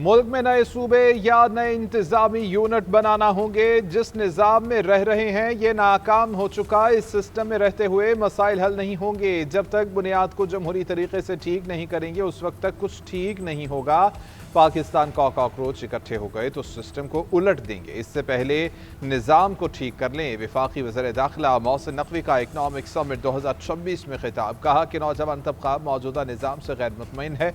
ملک میں نئے صوبے یا نئے انتظامی یونٹ بنانا ہوں گے۔ جس نظام میں رہ رہے ہیں یہ ناکام ہو چکا۔ اس سسٹم میں رہتے ہوئے مسائل حل نہیں ہوں گے۔ جب تک بنیاد کو جمہوری طریقے سے ٹھیک نہیں کریں گے اس وقت تک کچھ ٹھیک نہیں ہوگا۔ پاکستان کا کاکروچ اکٹھے ہو گئے تو سسٹم کو الٹ دیں گے۔ اس سے پہلے نظام کو ٹھیک کر لیں۔ وفاقی وزیر داخلہ محسن نقوی کا اکنامک سمٹ 2026 میں خطاب، کہا کہ نوجوان طبقہ موجودہ نظام سے غیر مطمئن ہے۔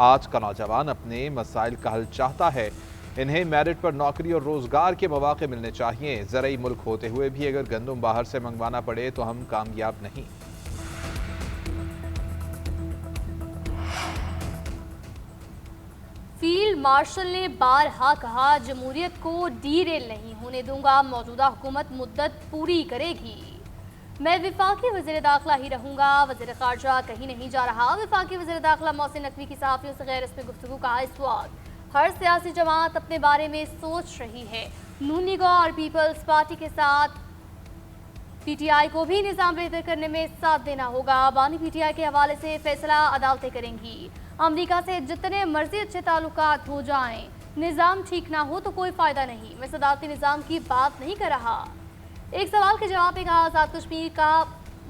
آج کا نوجوان اپنے مسائل کا حل چاہتا ہے۔ انہیں میرٹ پر نوکری اور روزگار کے مواقع ملنے چاہیے۔ زرعی ملک ہوتے ہوئے بھی اگر گندم باہر سے منگوانا پڑے تو ہم کامیاب نہیں۔ فیلڈ مارشل نے بارہا کہا، جمہوریت کو ڈیریل نہیں ہونے دوں گا، موجودہ حکومت مدت پوری کرے گی۔ میں وفاقی وزیر داخلہ ہی رہوں گا، وزیر خارجہ کہیں نہیں جا رہا۔ وفاقی وزیر داخلہ محسن نقوی کی صحافیوں سے غیر رسمی گفتگو، کہا اس وقت ہر سیاسی جماعت اپنے بارے میں سوچ رہی ہے۔ نون لیگ اور پیپلز پارٹی کے ساتھ پی ٹی آئی کو بھی نظام بہتر کرنے میں ساتھ دینا ہوگا۔ بانی پی ٹی آئی کے حوالے سے فیصلہ عدالتیں کریں گی۔ امریکہ سے جتنے مرضی اچھے تعلقات ہو جائیں، نظام ٹھیک نہ ہو تو کوئی فائدہ نہیں۔ میں صدارتی نظام کی بات نہیں کر رہا۔ ایک سوال کے جواب میں کہا، آزاد کشمیر کا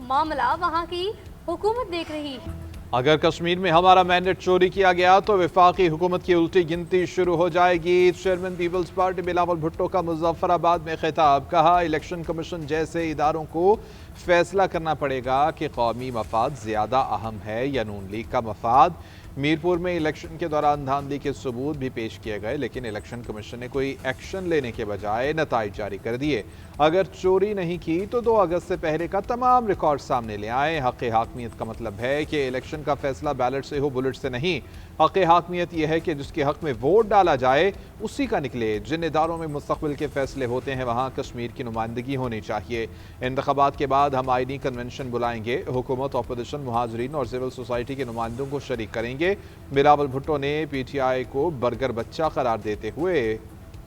معاملہ وہاں کی حکومت دیکھ رہی ہے۔ اگر کشمیر میں ہمارا مینڈیٹ چوری کیا گیا تو وفاقی حکومت کی الٹی گنتی شروع ہو جائے گی۔ Chairman Peoples Party Bilawal Bhutto کا مظفر آباد میں خطاب، کہا الیکشن کمیشن جیسے اداروں کو فیصلہ کرنا پڑے گا کہ قومی مفاد زیادہ اہم ہے یا نون لیگ کا مفاد۔ میرپور میں الیکشن کے دوران دھاندلی کے ثبوت بھی پیش کیے گئے لیکن الیکشن کمیشن نے کوئی ایکشن لینے کے بجائے نتائج جاری کر دیے۔ اگر چوری نہیں کی تو 2 اگست سے پہلے کا تمام ریکارڈ سامنے لے آئیں۔ حق حاکمیت کا مطلب ہے کہ الیکشن کا فیصلہ بیلٹ سے ہو، بلٹ سے نہیں۔ حق حاکمیت یہ ہے کہ جس کے حق میں ووٹ ڈالا جائے اسی کا نکلے۔ جن اداروں میں مستقبل کے فیصلے ہوتے ہیں وہاں کشمیر کی نمائندگی ہونی چاہیے۔ انتخابات کے بعد ہم آئینی کنونشن بلائیں گے۔ حکومت، اپوزیشن، مہاجرین اور سول سوسائٹی کے نمائندوں کو شریک کریں گے۔ بلاول بھٹو نے پی ٹی آئی کو برگر بچہ قرار دیتے ہوئے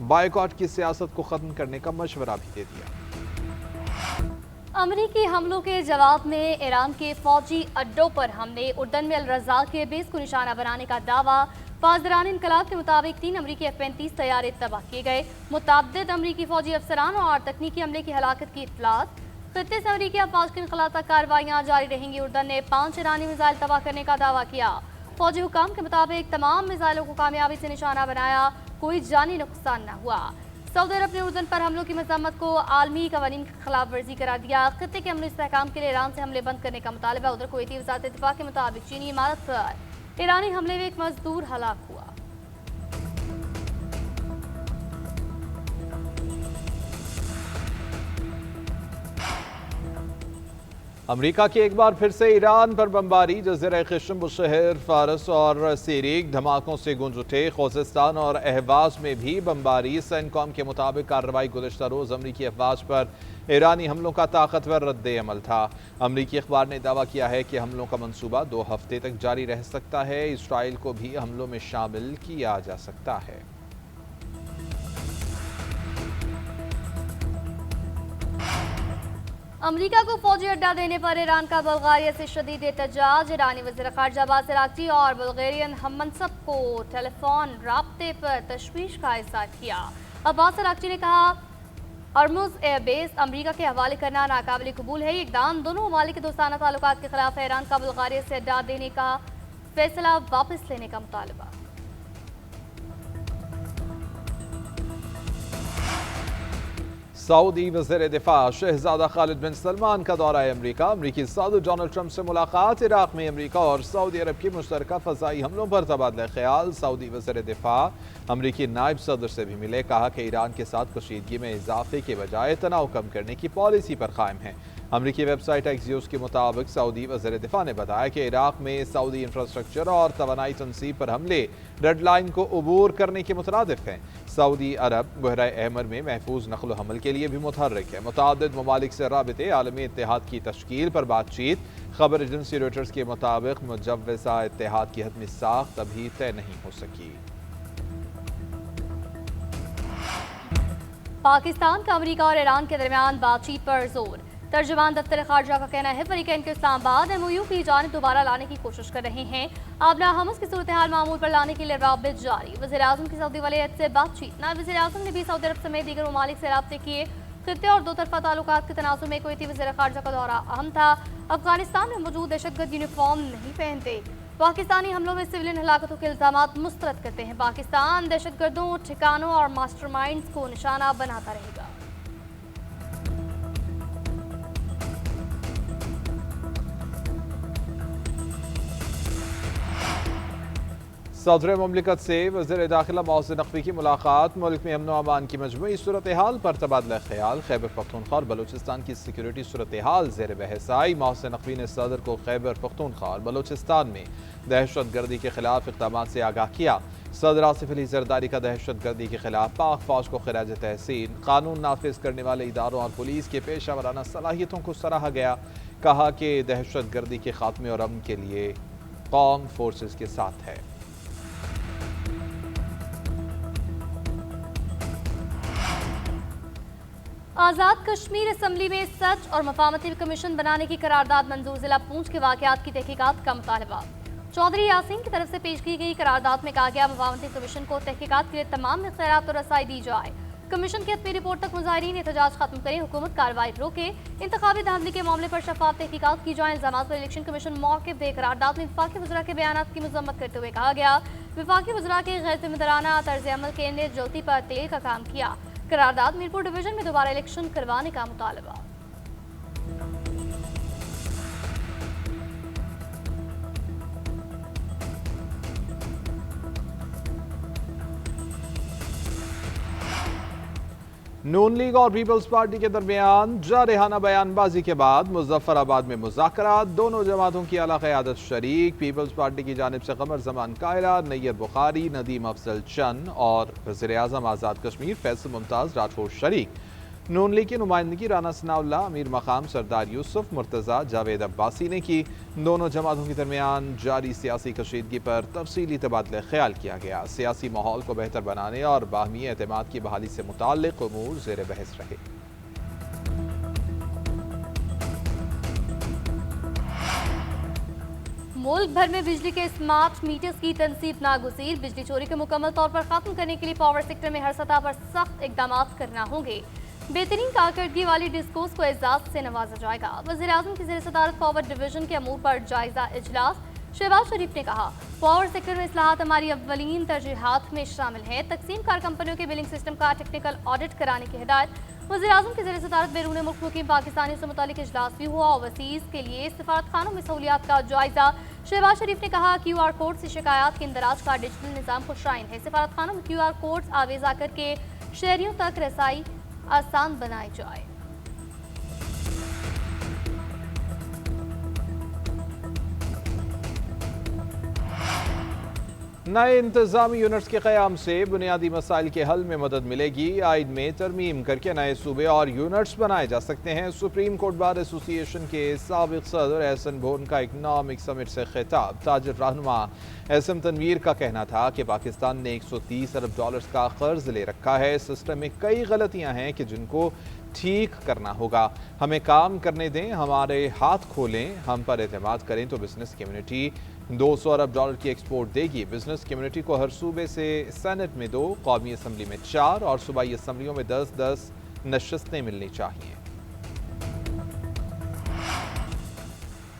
بائیکاٹ کی سیاست کو ختم کرنے کا مشورہ بھی دے دیا۔ امریکی حملوں کے جواب میں ایران کے فوجی اڈوں پر حملے، اردن میں الرزاق کے بیس کو نشانہ بنانے کا دعویٰ۔ پاسداران انقلاب کے مطابق 3 امریکی F-35 طیارے تباہ کیے گئے۔ متعدد امریکی فوجی افسران اور تکنیکی عملے کی ہلاکت کی اطلاعات۔ خطے سے امریکی افواج کے انخلاء تک کارروائیاں جاری رہیں گی۔ اردن نے 5 ایرانی میزائل تباہ کرنے کا دعویٰ کیا۔ فوجی حکام کے مطابق تمام میزائلوں کو کامیابی سے نشانہ بنایا، کوئی جانی نقصان نہ ہوا۔ سعودی عرب نے اردن پر حملوں کی مذمت کو عالمی قوانین کی خلاف ورزی قرار دیا۔ خطے کے امن استحکام کے لیے ایران سے حملے بند کرنے کا مطالبہ۔ ادھر کویتی وزارت دفاع کے مطابق چینی عمارت پر ایرانی حملے میں ایک مزدور ہلاک ہوا۔ امریکہ کی ایک بار پھر سے ایران پر بمباری۔ جزیرہ قشم، بشہر، فارس اور سیریک دھماکوں سے گونج اٹھے۔ خوزستان اور اہواز میں بھی بمباری۔ سینکوم کے مطابق کارروائی گزشتہ روز امریکی افواج پر ایرانی حملوں کا طاقتور رد عمل تھا۔ امریکی اخبار نے دعویٰ کیا ہے کہ حملوں کا منصوبہ 2 ہفتے تک جاری رہ سکتا ہے۔ اسرائیل کو بھی حملوں میں شامل کیا جا سکتا ہے۔ امریکہ کو فوجی اڈہ دینے پر ایران کا بلغاریہ سے شدید احتجاج۔ ایرانی وزیر خارجہ عباس عراقچی اور بلغیرین ہم منصب کو ٹیلی فون رابطے پر تشویش کا اظہار کیا۔ عباس عراقچی نے کہا، ہرمز ایئر بیس امریکہ کے حوالے کرنا ناقابل قبول ہے۔ یہ اقدام دونوں ممالک کے دوستانہ تعلقات کے خلاف ہے۔ ایران کا بلغاریہ سے اڈہ دینے کا فیصلہ واپس لینے کا مطالبہ۔ سعودی وزیر دفاع شہزادہ خالد بن سلمان کا دورہ امریکہ۔ امریکی صدر ڈونلڈ ٹرمپ سے ملاقات۔ عراق میں امریکہ اور سعودی عرب کی مشترکہ فضائی حملوں پر تبادلہ خیال۔ سعودی وزیر دفاع امریکی نائب صدر سے بھی ملے، کہا کہ ایران کے ساتھ کشیدگی میں اضافے کے بجائے تناؤ کم کرنے کی پالیسی پر قائم ہے۔ امریکی ویب سائٹ ایکزیوس کے مطابق سعودی وزیر دفاع نے بتایا کہ عراق میں سعودی انفراسٹرکچر اور توانائی تنصیب پر حملے ریڈ لائن کو عبور کرنے کے مترادف ہیں۔ سعودی عرب بحیرہ احمر میں محفوظ نقل و حمل کے لیے بھی متحرک ہے۔ متعدد ممالک سے رابطے، عالمی اتحاد کی تشکیل پر بات چیت۔ خبر ایجنسی رویٹرز کے مطابق مجوزہ اتحاد کی حتمی ساخت ابھی طے نہیں ہو سکی۔ پاکستان کا امریکہ اور ایران کے درمیان بات چیت پر زور۔ तर्जुमान दफ्तर खारजा का कहना है फरीकैन के इस्लामाबाद MOU की जानिब दोबारा लाने की कोशिश कर रहे हैं। आबला हमस की सूरत हाल मामूल पर लाने के लिए राबित जारी। वज़ीर-ए-आज़म की सऊदी वलीअहद से बातचीत। नायब वज़ीर-ए-आज़म ने भी सऊदी अरब समेत दीगर ममालिक से राब्ते किए। खित्ते और दो तरफा ताल्लुकात के तनाज़ुर में कुवैती वज़ीर खारजा का दौरा अहम था। अफगानिस्तान में मौजूद दहशतगर्द यूनिफॉर्म नहीं पहनते। पाकिस्तानी हमलों में सिविलियन हलाकतों के इल्ज़ामात मुस्तरद करते हैं। पाकिस्तान दहशतगर्दों, ठिकानों और मास्टरमाइंड्स को निशाना बनाता रहेगा। सदर मुमलिकत से वज़ीर दाखिला मोहसिन नकवी की मुलाकात। मुल्क में अमन अमान की मजमूई सूरत हाल पर तबादला ख्याल। खैबर पख्तूनख्वा और बलूचिस्तान की सिक्योरिटी सूरत हाल ज़ेर बहस आई। मोहसिन नकवी ने सदर को खैबर पख्तूनख्वा और बलूचिस्तान में दहशत गर्दी के खिलाफ इक़दामात से आगाह किया। सदर आसिफ अली जरदारी का दहशत गर्दी के खिलाफ पाक फौज को खिराज तहसीन। कानून नाफिज करने वाले इदारों और पुलिस के पेशा वराना सलाहियतों को सराहा गया। कहा कि दहशत गर्दी के खात्मे और अमन के लिए कौम फोर्सेस के साथ है। आज़ाद कश्मीर असम्बली में सच और मफामती कमीशन बनाने की करारदाद मंजूर। जिला पूंछ के वाक़यात की तहकीकात का मुतालबा। चौधरी यासीन की तरफ से पेश की गई करारदाद में कहा गया मफामती कमीशन को तहकीकात के लिए तमाम इख्तियारात और रसाई दी जाए। कमीशन की हतमी रिपोर्ट तक मुजाहिरीन एहतजाज खत्म करें। हुकूमत कार्रवाई रोके। इंतखाबी धांधली के मामले पर शफाफ तहकीकात की जाए। इल्जामात पर इलेक्शन कमीशन मौक़िफ़ दे। करारदाद में वफाकी वज़रा के बयानात की मज़म्मत करते हुए कहा गया वफाकी वज़रा के गैर ज़िम्मेदाराना तर्ज़ अमल के ने ज्योति पर तेल का काम किया। करारदाद मीरपुर डिवीजन में दोबारा इलेक्शन करवाने का मुतालबा। नून लीग और पीपल्स पार्टी के दरमियान जारहाना बयानबाजी के बाद मुजफ्फराबाद में मुज़ाकरात। दोनों जमातों की आला क़यादत शरीक। पीपल्स पार्टी की जानिब से कमर जमान कायला, नैयर बुखारी, नदीम अफजल चंद और वज़ीर-ए-आज़म आज़ाद कश्मीर फैसल मुमताज़ राठौर शरीक। नून लीग की नुमाइंदगी राना सनाउल्ला, अमीर मकाम सरदार यूसुफ, मुर्तज़ा, जावेद अब्बासी ने की। दोनों जमातों के दरमियान जारी सियासी कशीदगी पर तफसीली तबादला ख्याल किया गया। सियासी माहौल को बेहतर बनाने और बाहमी एतमाद की बहाली से मुताल्लिक़ उमूर ज़ेर बहस रहे। मुल्क भर में बिजली के स्मार्ट मीटर्स की तनसीब नागुज़ीर। बिजली चोरी को मुकम्मल तौर पर खत्म करने के लिए पावर सेक्टर में हर सतह पर सख्त इकदाम करना होंगे। बेहतरीन कारकर्दगी वाली डिस्कोस को एजाज से नवाजा जाएगा। वज़ीर-ए-आज़म की ज़ेर सदारत पावर डिवीजन के अमूर पर जायजा इजलास। शहबाज शरीफ ने कहा पावर सेक्टर में इस्लाहात हमारी अव्वलीन तरजीहात में शामिल है। तकसीम कार कंपनियों के बिलिंग सिस्टम का टेक्निकल ऑडिट कराने की हिदायत। वज़ीर-ए-आज़म की ज़ेर सदारत बैरून मुल्क मुकीम पाकिस्तानी से मुतालिक इजलास भी हुआ। ओवरसीज़ के लिए सफारत खानों में सहूलियात का जायजा। शहबाज शरीफ ने कहा QR कोड से शिकायत के इंदराज का डिजिटल निज़ाम खुशाइन है। सफारत खानों में QR कोड्स आवेजा करके शहरियों तक रसाई आसान बनाई जाए। नए इंतजामी यूनिट्स के क़याम से बुनियादी मसाइल के हल में मदद मिलेगी। आइन में तरमीम करके नए सूबे और यूनिट्स बनाए जा सकते हैं। सुप्रीम कोर्ट बार एसोसिएशन के साबिक़ सदर एहसन बोन का इकनॉमिक समिट से खिताब। ताजिर रहनुमा एसएम तनवीर का कहना था कि पाकिस्तान ने $130 अरब का कर्ज ले रखा है। सिस्टम में कई गलतियां हैं कि जिनको ठीक करना होगा। हमें काम करने दें, हमारे हाथ खोलें, हम पर एतमाद करें तो बिजनेस कम्युनिटी $200 अरब की एक्सपोर्ट देगी। बिजनेस कम्युनिटी को हर सूबे से सेनेट में 2, कौमी असम्बली में 4 और सूबाई असम्बलियों में 10-10 नशस्तें मिलनी चाहिए।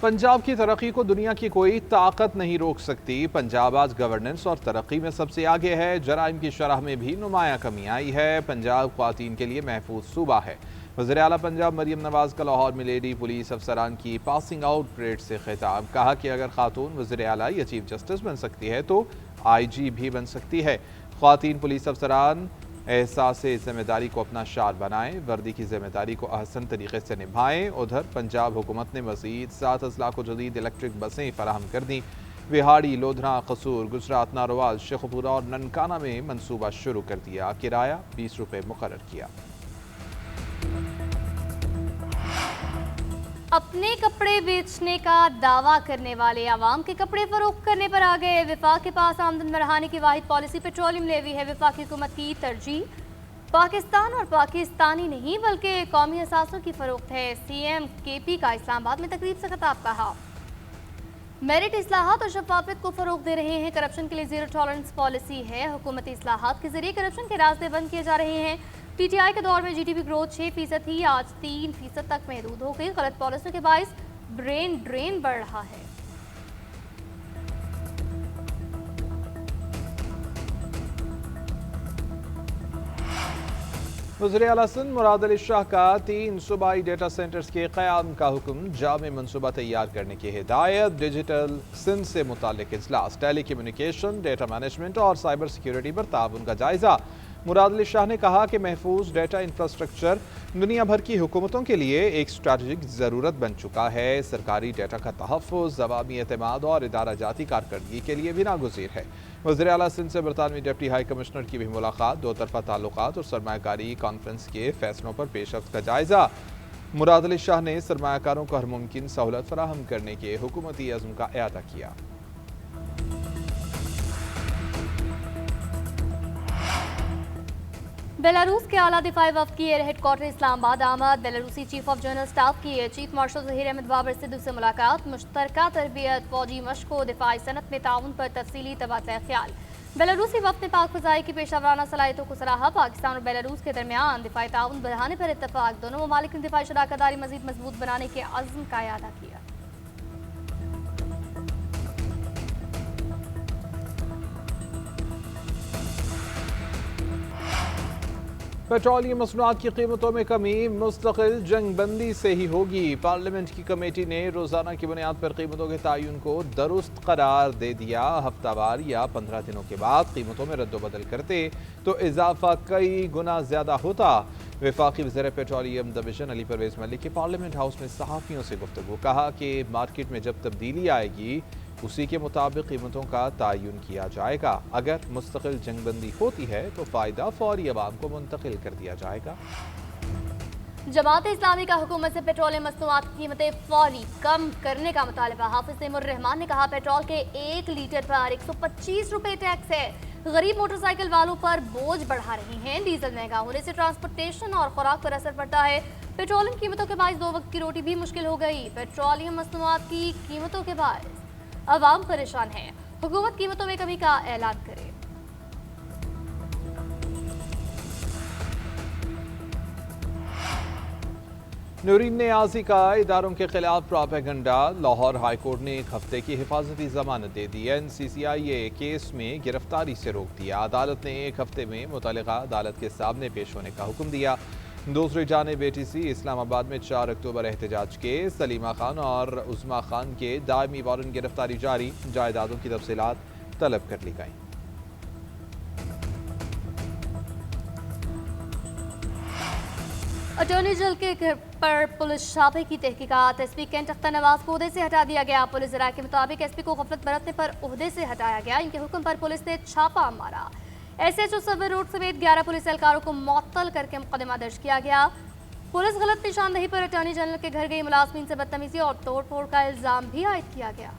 पंजाब की तरक्की को दुनिया की कोई ताकत नहीं रोक सकती। पंजाब आज गवर्नेंस और तरक्की में सबसे आगे है। जराइम की शरह में भी नुमाया कमी आई है। पंजाब ख्वातीन के लिए महफूज सूबा है। वज़ीर आला पंजाब मरियम नवाज का लाहौर में लेडी पुलिस अफसरान की पासिंग आउट परेड से खिताब। कहा कि अगर खातून वज़ीर आला या चीफ जस्टिस बन सकती है तो IG भी बन सकती है। ख्वातीन पुलिस अफसरान एहसास ज़िम्मेदारी को अपना शार बनाएं, वर्दी की ज़िम्मेदारी को अहसन तरीके से निभाएं। उधर पंजाब हुकूमत ने मज़ीद 7 अजला को जदीद इलेक्ट्रिक बसें फराहम कर दी। विहाड़ी, लोधरा, कसूर, गुजरात, नारोवाल, शेखपुरा और ननकाना में मनसूबा शुरू कर दिया। किराया ₹20 मुकर्रर किया। अपने कपड़े बेचने का दावा करने वाले आवाम के कपड़े फरोख्त करने पर आ गए। विफाक के पास आमदन बढ़ाने की वाहिद पॉलिसी पेट्रोलियम लेवी है। विफाकी हुकूमत की तरजीह पाकिस्तान और पाकिस्तानी नहीं बल्कि कौमी असासों की फरोख्त है। सीएम केपी का इस्लामाबाद में तकरीब से खिताब। कहा मेरिट इस्लाहात और शफाफियत को फरोग दे रहे हैं। करप्शन के लिए जीरो टॉलरेंस पॉलिसी है। हुकूमती इस्लाहात के जरिए करप्शन के रास्ते बंद किए जा रहे हैं। पीटीआई के दौर में जीडीपी ग्रोथ 6% थी, आज 3% तक महदूद हो गई। गलत पॉलिसियों के बायस ब्रेन ड्रेन बढ़ रहा है। वज़ीर आला सिंध मुराद अली शाह का 3 सूबाई डेटा सेंटर्स के क़याम का हुक्म। जामे मनसूबा तैयार करने की हिदायत। डिजिटल सिंध से मुतालिक इजलास। टेली कम्युनिकेशन, डेटा मैनेजमेंट और साइबर सिक्योरिटी पर ताउन का जायजा। मुराद अली शाह ने कहा कि महफूज डेटा इंफ्रास्ट्रक्चर दुनिया भर की हुकूमतों के लिए एक स्ट्रैटेजिक ज़रूरत बन चुका है। सरकारी डेटा का तहफ़्फ़ुज़ अवामी एतमाद और इदारा जाती कारकर्दगी के लिए भी नागुज़ीर है। वज़ीर आला सिंध से बरतानवी डिप्टी हाई कमिश्नर की भी मुलाकात। दो तरफ़ा ताल्लुकात और सरमायाकारी कॉन्फ्रेंस के फैसलों पर पेशरफ्त का जायज़ा। मुराद अली शाह ने सरमायाकारों को हर मुमकिन सहूलत फराहम करने के हुकूमती अज़्म का एआदा किया। बेलारूस के आला दिफाई वफ़द की एयर हेडक्वार्टर इस्लामाबाद आमद। बेलारूसी चीफ ऑफ जनरल स्टाफ की चीफ मार्शल ज़हीर अहमद बाबर सिद्दू से मुलाकात। मुश्तरका तरबियत, फौजी मशक़ों, दिफाई सनत में ताउन पर तफसीली तबादला ख्याल। बेलारूसी वफ़द ने पाक फ़ज़ाई की पेशा वराना सलाहियतों को सराहा। पाकिस्तान और बेलारूस के दरमियान दिफाई ताउन बढ़ाने पर इत्तफ़ाक़। दोनों ममालिक ने दिफाई शराकतदारी मज़ीद मजबूत बनाने के अज़्म का इआदा किया। पेट्रोलियम मसनूआत की कीमतों में कमी मुस्तकिल जंग बंदी से ही होगी। पार्लियामेंट की कमेटी ने रोज़ाना की बुनियाद पर कीमतों के तयन को दुरुस्त करार दे दिया। हफ्तावार या 15 दिनों के बाद कीमतों में रद्दोबदल करते तो इजाफा कई गुना ज़्यादा होता। वफाकी वज़ीर पेट्रोलियम डिवीज़न अली परवेज़ मलिक के पार्लियामेंट हाउस में सहाफ़ियों से गुफ्तगू। कहा कि मार्केट में जब तब्दीली आएगी उसी के मुताबिक कीमतों का तयन किया जाएगा। अगर मुस्तकिल जंगबंदी होती है तो फ़ायदा फौरी अवाम को मुंतकिल कर दिया जाएगा। जमात इस्लामी का हुकूमत से पेट्रोलियम मसनूआत की कीमतें फौरी कम करने का मुतालबा। हाफिज तैमूर रहमान ने कहा पेट्रोल के 1 लीटर पर 125 रुपए टैक्स है। गरीब मोटरसाइकिल वालों पर बोझ बढ़ा रही हैं। डीजल महंगा होने से ट्रांसपोर्टेशन और खुराक पर असर पड़ता है। पेट्रोलियम कीमतों के बायस 2 वक्त की रोटी भी मुश्किल हो गई। पेट्रोलियम मसनूआत की कीमतों के बायस अवाम परेशान है। हुकूमत कीमतों में कमी का ऐलान करे। नूरीन नियाज़ी का इदारों के खिलाफ प्रोपेगेंडा। लाहौर हाई कोर्ट ने 1 हफ्ते की हिफाजती जमानत दे दी। NCCIA केस में गिरफ्तारी से रोक दिया। अदालत ने 1 हफ्ते में मुतल्लिका अदालत के सामने पेश होने का हुक्म दिया। दूसरी जानिब ATC इस्लामाबाद में 4 अक्टूबर एहतजाज के सलीमा खान और उस्मा खान के दायमी वारंट गिरफ्तारी जारी। जायदादों की तफसीलात तलब कर ली गई। अटॉर्नी जनरल के घर पर पुलिस छापे की तहकीकात। SP कैंट अख्तर नवाज को ओहदे से हटा दिया गया। पुलिस ज़राए के मुताबिक SP को गफलत बरतने पर ओहदे से हटाया गया। इनके हुक्म पर पुलिस ने छापा मारा। SHO सबर रोड समेत 11 पुलिस एहलकारों को मुअत्तल करके मुकदमा दर्ज किया गया। पुलिस गलत निशानदही पर अटॉर्नी जनरल के घर गई मुलाजमीन से बदतमीजी और तोड़ फोड़ का इल्जाम भी आयद किया गया।